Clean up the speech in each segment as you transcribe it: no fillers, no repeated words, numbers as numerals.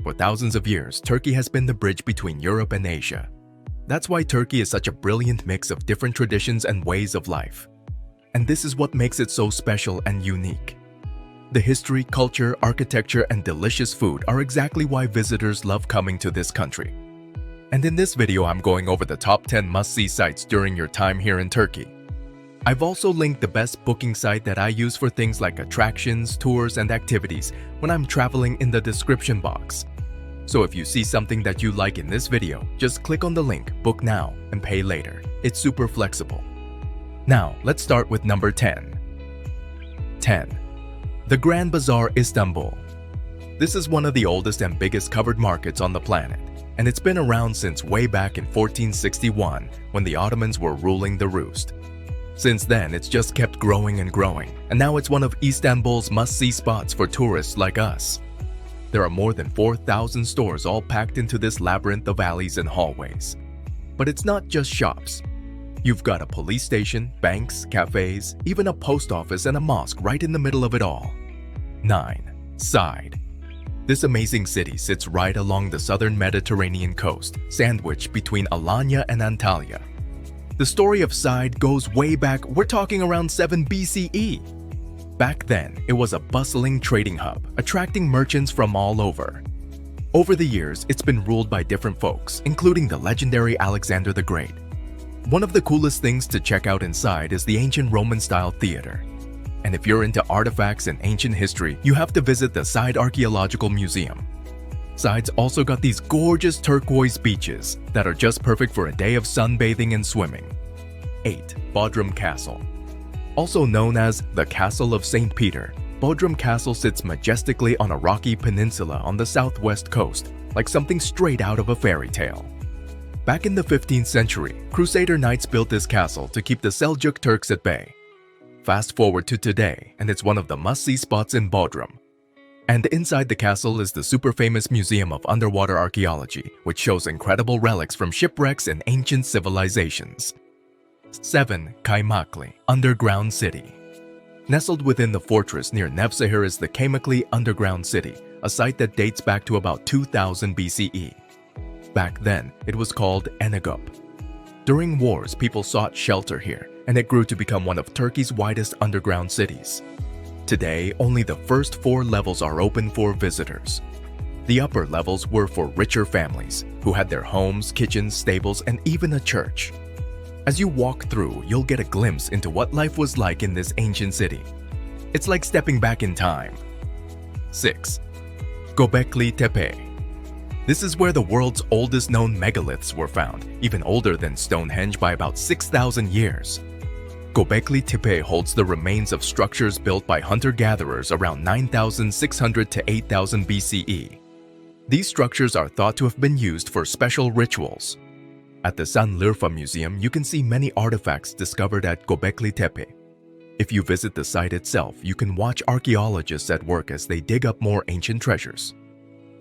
For thousands of years, Turkey has been the bridge between Europe and Asia. That's why Turkey is such a brilliant mix of different traditions and ways of life. And this is what makes it so special and unique. The history, culture, architecture, and delicious food are exactly why visitors love coming to this country. And in this video, I'm going over the top 10 must-see sites during your time here in Turkey. I've also linked the best booking site that I use for things like attractions, tours, and activities when I'm traveling in the description box. So if you see something that you like in this video, just click on the link, book now, and pay later. It's super flexible. Now, let's start with number 10. 10. The Grand Bazaar, Istanbul. This is one of the oldest and biggest covered markets on the planet, and it's been around since way back in 1461 when the Ottomans were ruling the roost. Since then, it's just kept growing and growing, and now it's one of Istanbul's must-see spots for tourists like us. There are more than 4,000 stores all packed into this labyrinth of alleys and hallways. But it's not just shops. You've got a police station, banks, cafes, even a post office and a mosque right in the middle of it all. 9. Side. This amazing city sits right along the southern Mediterranean coast, sandwiched between Alanya and Antalya. The story of Side goes way back, we're talking around 7 BCE. Back then, it was a bustling trading hub, attracting merchants from all over. Over the years, it's been ruled by different folks, including the legendary Alexander the Great. One of the coolest things to check out inside is the ancient Roman-style theater. And if you're into artifacts and ancient history, you have to visit the Side Archaeological Museum. Side's also got these gorgeous turquoise beaches that are just perfect for a day of sunbathing and swimming. 8. Bodrum Castle. Also known as the Castle of St. Peter, Bodrum Castle sits majestically on a rocky peninsula on the southwest coast, like something straight out of a fairy tale. Back in the 15th century, Crusader knights built this castle to keep the Seljuk Turks at bay. Fast forward to today, and it's one of the must-see spots in Bodrum. And inside the castle is the super famous Museum of Underwater Archaeology, which shows incredible relics from shipwrecks and ancient civilizations. 7. Kaymakli, Underground City. Nestled within the fortress near Nevşehir is the Kaymakli Underground City, a site that dates back to about 2000 BCE. Back then, it was called Enagop. During wars, people sought shelter here, and it grew to become one of Turkey's widest underground cities. Today, only the first 4 levels are open for visitors. The upper levels were for richer families, who had their homes, kitchens, stables, and even a church. As you walk through, you'll get a glimpse into what life was like in this ancient city. It's like stepping back in time. 6. Göbekli Tepe. This is where the world's oldest known megaliths were found, even older than Stonehenge by about 6,000 years. Göbekli Tepe holds the remains of structures built by hunter-gatherers around 9,600 to 8,000 BCE. These structures are thought to have been used for special rituals. At the Sanliurfa Museum, you can see many artifacts discovered at Göbekli Tepe. If you visit the site itself, you can watch archaeologists at work as they dig up more ancient treasures.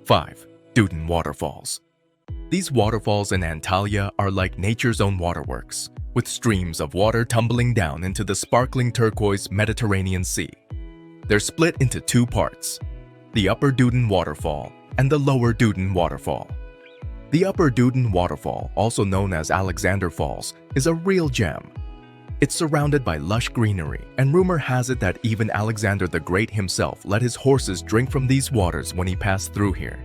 5. Duden Waterfalls. These waterfalls in Antalya are like nature's own waterworks, with streams of water tumbling down into the sparkling turquoise Mediterranean Sea. They're split into 2 parts, the Upper Duden Waterfall and the Lower Duden Waterfall. The Upper Duden Waterfall, also known as Alexander Falls, is a real gem. It's surrounded by lush greenery, and rumor has it that even Alexander the Great himself let his horses drink from these waters when he passed through here.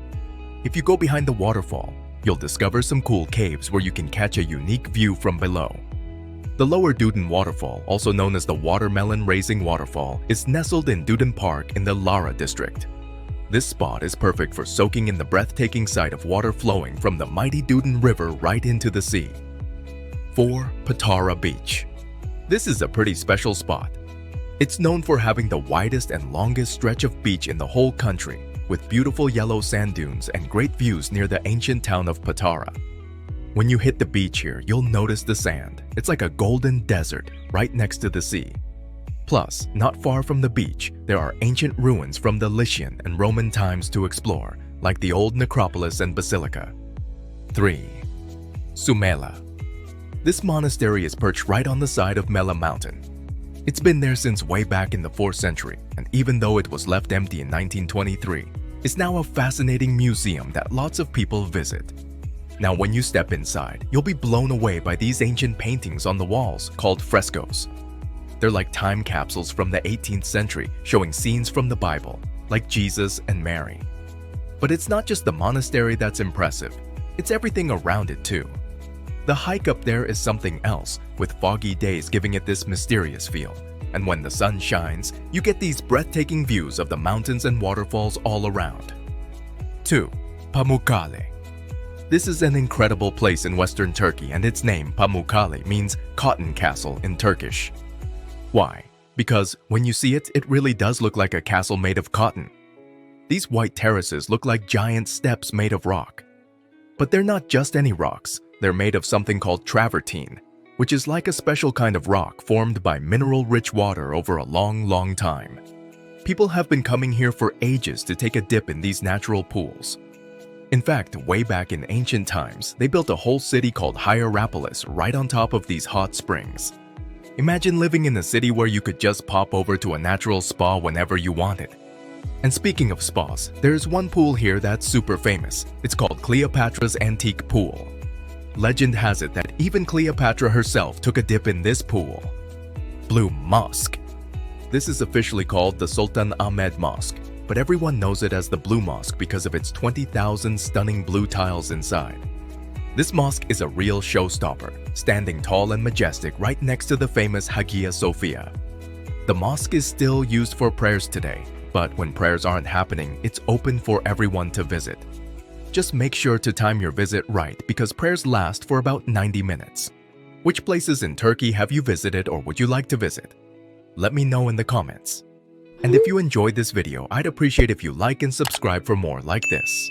If you go behind the waterfall, you'll discover some cool caves where you can catch a unique view from below. The Lower Duden Waterfall, also known as the Watermelon Raising Waterfall, is nestled in Duden Park in the Lara district. This spot is perfect for soaking in the breathtaking sight of water flowing from the mighty Duden River right into the sea. 4. Patara Beach. This is a pretty special spot. It's known for having the widest and longest stretch of beach in the whole country, with beautiful yellow sand dunes and great views near the ancient town of Patara. When you hit the beach here, you'll notice the sand. It's like a golden desert right next to the sea. Plus, not far from the beach, there are ancient ruins from the Lycian and Roman times to explore, like the old necropolis and basilica. 3. Sumela. This monastery is perched right on the side of Mela Mountain. It's been there since way back in the 4th century, and even though it was left empty in 1923, is now a fascinating museum that lots of people visit. Now, when you step inside, you'll be blown away by these ancient paintings on the walls called frescoes. They're like time capsules from the 18th century showing scenes from the Bible, like Jesus and Mary. But it's not just the monastery that's impressive, it's everything around it too. The hike up there is something else, with foggy days giving it this mysterious feel. And when the sun shines, you get these breathtaking views of the mountains and waterfalls all around. 2. Pamukkale. This is an incredible place in western Turkey, and its name, Pamukkale, means cotton castle in Turkish. Why? Because when you see it, it really does look like a castle made of cotton. These white terraces look like giant steps made of rock. But they're not just any rocks, they're made of something called travertine, which is like a special kind of rock formed by mineral-rich water over a long time. People have been coming here for ages to take a dip in these natural pools. In fact, way back in ancient times, they built a whole city called Hierapolis right on top of these hot springs. Imagine living in a city where you could just pop over to a natural spa whenever you wanted. And speaking of spas, there's one pool here that's super famous. It's called Cleopatra's Antique Pool. Legend has it that even Cleopatra herself took a dip in this pool. Blue Mosque. This is officially called the Sultan Ahmed Mosque, but everyone knows it as the Blue Mosque because of its 20,000 stunning blue tiles inside. This mosque is a real showstopper, standing tall and majestic right next to the famous Hagia Sophia. The mosque is still used for prayers today, but when prayers aren't happening, it's open for everyone to visit. Just make sure to time your visit right because prayers last for about 90 minutes. Which places in Turkey have you visited or would you like to visit? Let me know in the comments. And if you enjoyed this video, I'd appreciate if you like and subscribe for more like this.